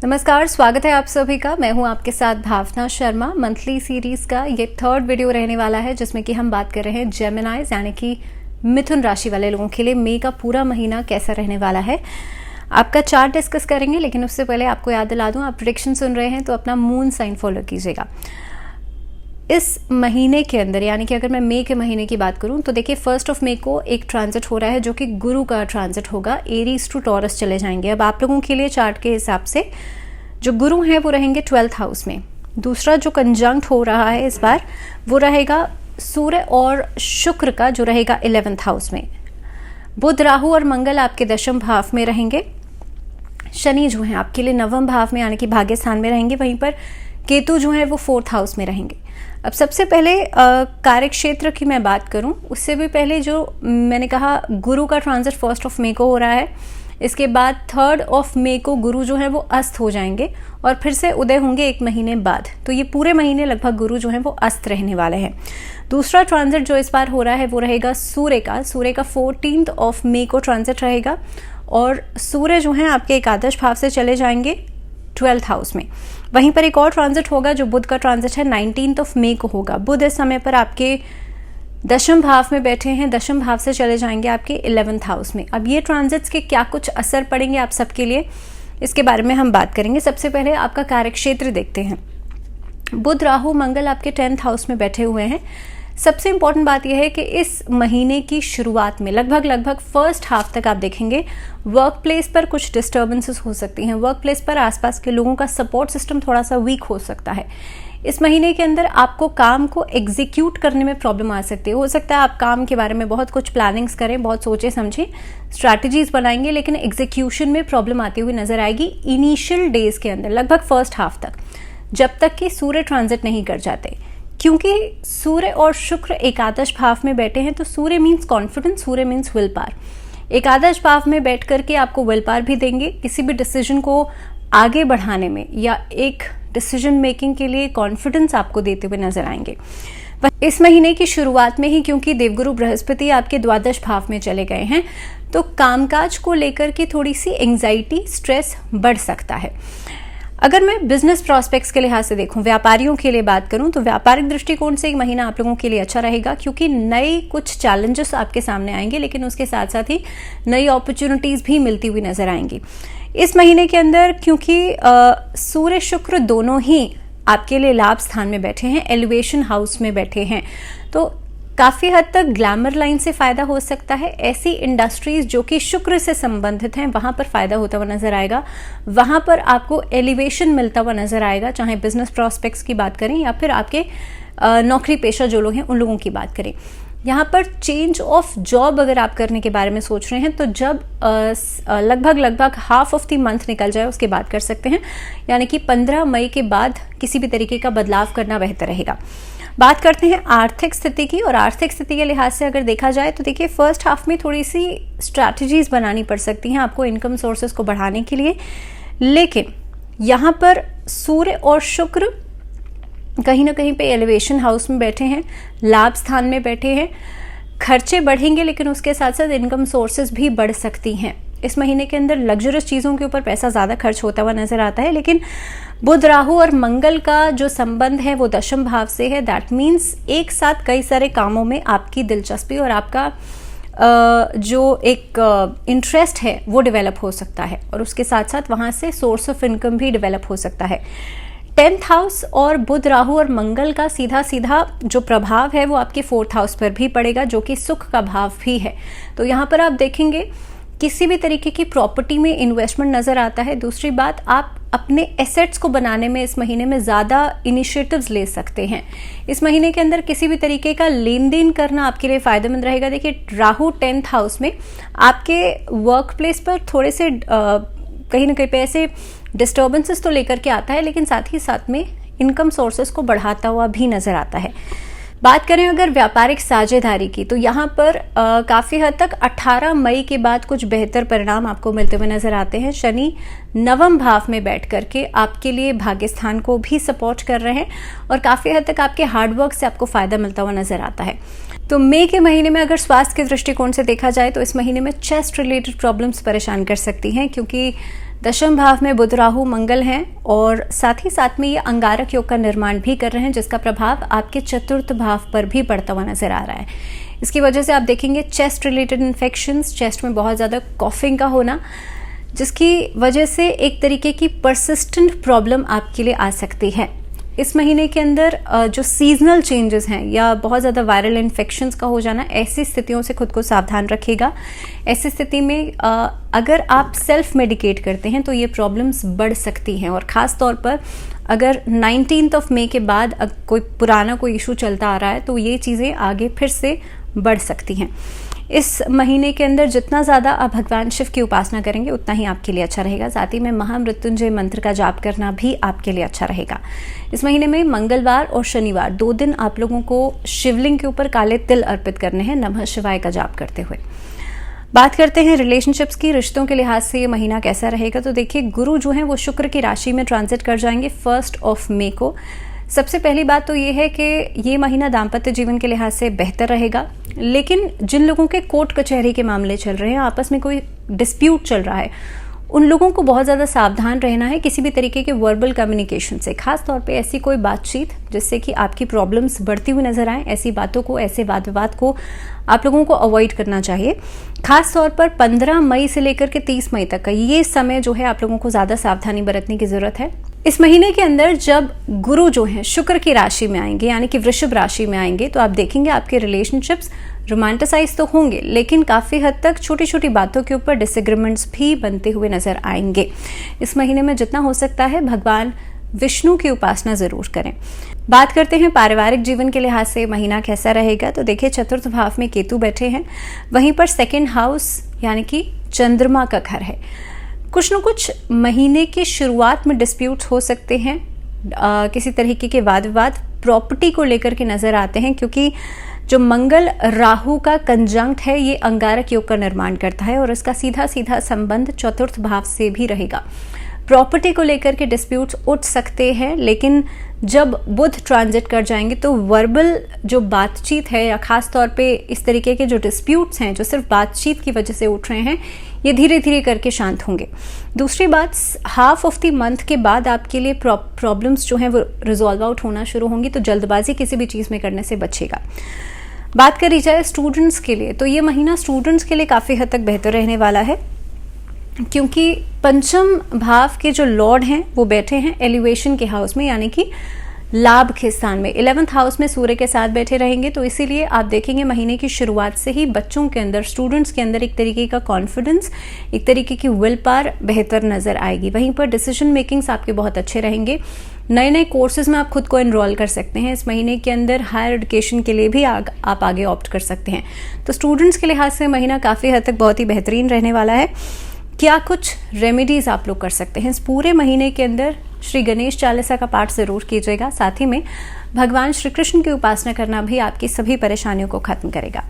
नमस्कार, स्वागत है आप सभी का। मैं हूं आपके साथ भावना शर्मा। मंथली सीरीज का ये 3rd वीडियो रहने वाला है जिसमें कि हम बात कर रहे हैं जेमिनाइज यानी कि मिथुन राशि वाले लोगों के लिए मई का पूरा महीना कैसा रहने वाला है। आपका चार्ट डिस्कस करेंगे, लेकिन उससे पहले आपको याद दिला दूं, आप प्रेडिक्शन सुन रहे हैं तो अपना मून साइन फॉलो कीजिएगा। इस महीने के अंदर यानी कि अगर मैं मई के महीने की बात करूं तो देखिए 1 मई को एक ट्रांजिट हो रहा है जो कि गुरु का ट्रांजिट होगा। एरीज टू टॉरस चले जाएंगे। अब आप लोगों के लिए चार्ट के हिसाब से जो गुरु हैं वो रहेंगे 12th हाउस में। दूसरा जो कंजंक्ट हो रहा है इस बार वो रहेगा सूर्य और शुक्र का, जो रहेगा 11th हाउस में। बुध, राहु और मंगल आपके 10वें भाव में रहेंगे। शनि जो है आपके लिए 9वें भाव में यानी कि भाग्य स्थान में रहेंगे। वहीं पर केतु जो है वो 4th हाउस में रहेंगे। अब सबसे पहले कार्य क्षेत्र की मैं बात करूं, उससे भी पहले जो मैंने कहा गुरु का ट्रांजिट 1 मई को हो रहा है। इसके बाद 3 मई को गुरु जो है वो अस्त हो जाएंगे और फिर से उदय होंगे 1 महीने बाद। तो ये पूरे महीने लगभग गुरु जो है वो अस्त रहने वाले हैं। दूसरा ट्रांजिट जो इस बार हो रहा है वो रहेगा सूर्य का 14 मई को ट्रांजिट रहेगा और सूर्य जो है आपके एकादश भाव से चले जाएंगे 12th हाउस में। वहीं पर एक और ट्रांजिट होगा जो बुध का ट्रांजिट है 19 मई को होगा। बुध इस समय पर आपके 10वें भाव में बैठे हैं, 10वें भाव से चले जाएंगे आपके 11th हाउस में। अब ये ट्रांजिट्स के क्या कुछ असर पड़ेंगे आप सबके लिए, इसके बारे में हम बात करेंगे। सबसे पहले आपका कार्यक्षेत्र देखते हैं। बुध, राहु, मंगल आपके 10th हाउस में बैठे हुए हैं। सबसे इंपॉर्टेंट बात यह है कि इस महीने की शुरुआत में लगभग फर्स्ट हाफ तक आप देखेंगे वर्क प्लेस पर कुछ डिस्टर्बेंसेस हो सकती हैं। वर्क प्लेस पर आसपास के लोगों का सपोर्ट सिस्टम थोड़ा सा वीक हो सकता है। इस महीने के अंदर आपको काम को एग्जीक्यूट करने में प्रॉब्लम आ सकती है। हो सकता है आप काम के बारे में बहुत कुछ प्लानिंग्स करें, बहुत सोचे समझे स्ट्रैटेजीज बनाएंगे, लेकिन एग्जीक्यूशन में प्रॉब्लम आती हुई नजर आएगी इनिशियल डेज के अंदर, लगभग फर्स्ट हाफ तक, जब तक कि सूर्य ट्रांजिट नहीं कर जाते। क्योंकि सूर्य और शुक्र एकादश भाव में बैठे हैं तो Surya means confidence, Surya means will power. एकादश भाव में बैठ करके आपको विल पावर भी देंगे, किसी भी डिसीजन को आगे बढ़ाने में या एक डिसीजन मेकिंग के लिए कॉन्फिडेंस आपको देते हुए नजर आएंगे। इस महीने की शुरुआत में ही क्योंकि देवगुरु बृहस्पति आपके द्वादश भाव में चले गए हैं तो कामकाज को लेकर के थोड़ी सी एंग्जाइटी, स्ट्रेस बढ़ सकता है। अगर मैं बिजनेस प्रॉस्पेक्ट्स के लिहाज से देखूं, व्यापारियों के लिए बात करूं तो व्यापारिक दृष्टिकोण से एक महीना आप लोगों के लिए अच्छा रहेगा क्योंकि नए कुछ चैलेंजेस आपके सामने आएंगे, लेकिन उसके साथ साथ ही नई अपॉर्चुनिटीज भी मिलती हुई नजर आएंगी। इस महीने के अंदर क्योंकि सूर्य शुक्र दोनों ही आपके लिए लाभ स्थान में बैठे हैं, एलिवेशन हाउस में बैठे हैं, तो काफी हद तक ग्लैमर लाइन से फायदा हो सकता है। ऐसी इंडस्ट्रीज जो कि शुक्र से संबंधित हैं वहां पर फायदा होता हुआ नजर आएगा। वहां पर आपको एलिवेशन मिलता हुआ नजर आएगा, चाहे बिजनेस प्रॉस्पेक्ट्स की बात करें या फिर आपके नौकरी पेशा जो लोग हैं उन लोगों की बात करें। यहाँ पर चेंज ऑफ जॉब अगर आप करने के बारे में सोच रहे हैं तो जब लगभग हाफ ऑफ द मंथ निकल जाए उसके बाद कर सकते हैं, यानी कि 15 मई के बाद किसी भी तरीके का बदलाव करना बेहतर रहेगा। बात करते हैं आर्थिक स्थिति की, और आर्थिक स्थिति के लिहाज से अगर देखा जाए तो देखिए फर्स्ट हाफ में थोड़ी सी स्ट्रैटेजीज बनानी पड़ सकती हैं आपको इनकम सोर्सेज को बढ़ाने के लिए, लेकिन यहाँ पर सूर्य और शुक्र कहीं ना कहीं पे एलिवेशन हाउस में बैठे हैं, लाभ स्थान में बैठे हैं। खर्चे बढ़ेंगे लेकिन उसके साथ साथ इनकम सोर्सेज भी बढ़ सकती हैं। इस महीने के अंदर लग्जरियस चीज़ों के ऊपर पैसा ज़्यादा खर्च होता हुआ नजर आता है, लेकिन बुध, राहु और मंगल का जो संबंध है वो 10वें भाव से है। दैट मीन्स एक साथ कई सारे कामों में आपकी दिलचस्पी और आपका जो एक इंटरेस्ट है वो डेवलप हो सकता है, और उसके साथ साथ वहाँ से सोर्स ऑफ इनकम भी डेवलप हो सकता है। 10th हाउस और बुध, राहु और मंगल का सीधा जो प्रभाव है वो आपके 4th हाउस पर भी पड़ेगा, जो कि सुख का भाव भी है। तो यहाँ पर आप देखेंगे किसी भी तरीके की प्रॉपर्टी में इन्वेस्टमेंट नजर आता है। दूसरी बात, आप अपने एसेट्स को बनाने में इस महीने में ज़्यादा इनिशिएटिव्स ले सकते हैं। इस महीने के अंदर किसी भी तरीके का लेन देन करना आपके लिए फायदेमंद रहेगा। देखिए राहु 10th हाउस में आपके वर्क प्लेस पर थोड़े से कहीं ना कहीं पे ऐसे डिस्टर्बेंसेस तो लेकर के आता है, लेकिन साथ ही साथ में इनकम सोर्सेस को बढ़ाता हुआ भी नजर आता है। बात करें अगर व्यापारिक साझेदारी की तो यहाँ पर काफ़ी हद तक 18 मई के बाद कुछ बेहतर परिणाम आपको मिलते हुए नजर आते हैं। शनि 9वें भाव में बैठ करके आपके लिए भाग्य स्थान को भी सपोर्ट कर रहे हैं और काफ़ी हद तक आपके हार्डवर्क से आपको फायदा मिलता हुआ नजर आता है। तो मई के महीने में अगर स्वास्थ्य के दृष्टिकोण से देखा जाए तो इस महीने में चेस्ट रिलेटेड प्रॉब्लम्स परेशान कर सकती हैं, क्योंकि दशम भाव में बुध राहु मंगल हैं और साथ ही साथ में ये अंगारक योग का निर्माण भी कर रहे हैं, जिसका प्रभाव आपके चतुर्थ भाव पर भी पड़ता हुआ नजर आ रहा है। इसकी वजह से आप देखेंगे चेस्ट रिलेटेड इन्फेक्शंस, चेस्ट में बहुत ज़्यादा कॉफिंग का होना, जिसकी वजह से एक तरीके की परसिस्टेंट प्रॉब्लम आपके लिए आ सकती है। इस महीने के अंदर जो सीजनल चेंजेस हैं या बहुत ज़्यादा वायरल इन्फेक्शंस का हो जाना, ऐसी स्थितियों से खुद को सावधान रखिएगा। ऐसी स्थिति में अगर आप सेल्फ मेडिकेट करते हैं तो ये प्रॉब्लम्स बढ़ सकती हैं, और ख़ास तौर पर अगर 19 मई के बाद कोई पुराना कोई इशू चलता आ रहा है तो ये चीज़ें आगे फिर से बढ़ सकती हैं। इस महीने के अंदर जितना ज़्यादा आप भगवान शिव की उपासना करेंगे उतना ही आपके लिए अच्छा रहेगा। साथ ही में महामृत्युंजय मंत्र का जाप करना भी आपके लिए अच्छा रहेगा। इस महीने में मंगलवार और शनिवार 2 दिन आप लोगों को शिवलिंग के ऊपर काले तिल अर्पित करने हैं नमः शिवाय का जाप करते हुए। बात करते हैं रिलेशनशिप्स की, रिश्तों के लिहाज से ये महीना कैसा रहेगा। तो देखिए, गुरु जो है वो शुक्र की राशि में ट्रांजिट कर जाएंगे 1 मई को। सबसे पहली बात तो ये है कि ये महीना दाम्पत्य जीवन के लिहाज से बेहतर रहेगा, लेकिन जिन लोगों के कोर्ट कचहरी के मामले चल रहे हैं, आपस में कोई डिस्प्यूट चल रहा है, उन लोगों को बहुत ज़्यादा सावधान रहना है किसी भी तरीके के वर्बल कम्युनिकेशन से। खास तौर पे ऐसी कोई बातचीत जिससे कि आपकी प्रॉब्लम्स बढ़ती हुई नजर आए, ऐसी बातों को, ऐसे वाद विवाद को आप लोगों को अवॉइड करना चाहिए। खास तौर पर 15 मई से लेकर के 30 मई तक का ये समय जो है आप लोगों को ज़्यादा सावधानी बरतने की ज़रूरत है। इस महीने के अंदर जब गुरु जो है शुक्र की राशि में आएंगे, यानी कि वृषभ राशि में आएंगे, तो आप देखेंगे आपके रिलेशनशिप्स रोमांटिसाइज तो होंगे, लेकिन काफ़ी हद तक छोटी छोटी बातों के ऊपर डिसएग्रीमेंट्स भी बनते हुए नजर आएंगे। इस महीने में जितना हो सकता है भगवान विष्णु की उपासना जरूर करें। बात करते हैं पारिवारिक जीवन के लिहाज से महीना कैसा रहेगा। तो देखिए, चतुर्थ भाव में केतु बैठे हैं, वहीं पर 2nd हाउस यानी कि चंद्रमा का घर है। कुछ न कुछ महीने की शुरुआत में डिस्प्यूट्स हो सकते हैं, किसी तरीके के वाद विवाद प्रॉपर्टी को लेकर के नजर आते हैं, क्योंकि जो मंगल राहु का कंजंक्ट है ये अंगारक योग का निर्माण करता है और इसका सीधा सीधा संबंध चतुर्थ भाव से भी रहेगा। प्रॉपर्टी को लेकर के डिस्प्यूट्स उठ सकते हैं, लेकिन जब बुध ट्रांजिट कर जाएंगे तो वर्बल जो बातचीत है या खास तौर पे इस तरीके के जो डिस्प्यूट्स हैं जो सिर्फ बातचीत की वजह से उठ रहे हैं, ये धीरे धीरे करके शांत होंगे। दूसरी बात, हाफ ऑफ द मंथ के बाद आपके लिए प्रॉब्लम्स जो हैं वो रिजॉल्व आउट होना शुरू होंगी, तो जल्दबाजी किसी भी चीज़ में करने से बचेगा। बात करी जाए स्टूडेंट्स के लिए, तो ये महीना स्टूडेंट्स के लिए काफ़ी हद तक बेहतर रहने वाला है, क्योंकि पंचम भाव के जो लॉर्ड हैं वो बैठे हैं एलिवेशन के हाउस में, यानी कि लाभ के स्थान में। 11th हाउस में सूर्य के साथ बैठे रहेंगे, तो इसीलिए आप देखेंगे महीने की शुरुआत से ही बच्चों के अंदर, स्टूडेंट्स के अंदर एक तरीके का कॉन्फिडेंस, एक तरीके की विल पावर बेहतर नजर आएगी। वहीं पर डिसीजन मेकिंग्स आपके बहुत अच्छे रहेंगे। नए नए कोर्सेज में आप खुद को एनरोल कर सकते हैं। इस महीने के अंदर हायर एजुकेशन के लिए भी आप आगे ऑप्ट कर सकते हैं। तो स्टूडेंट्स के लिहाज से महीना काफ़ी हद तक बहुत ही बेहतरीन रहने वाला है। क्या कुछ रेमेडीज आप लोग कर सकते हैं इस पूरे महीने के अंदर? श्री गणेश चालीसा का पाठ जरूर कीजिएगा। साथ ही में भगवान श्री कृष्ण की उपासना करना भी आपकी सभी परेशानियों को खत्म करेगा।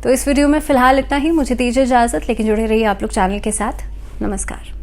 तो इस वीडियो में फिलहाल इतना ही। मुझे दीजिए इजाजत, लेकिन जुड़े रहिए आप लोग चैनल के साथ। नमस्कार।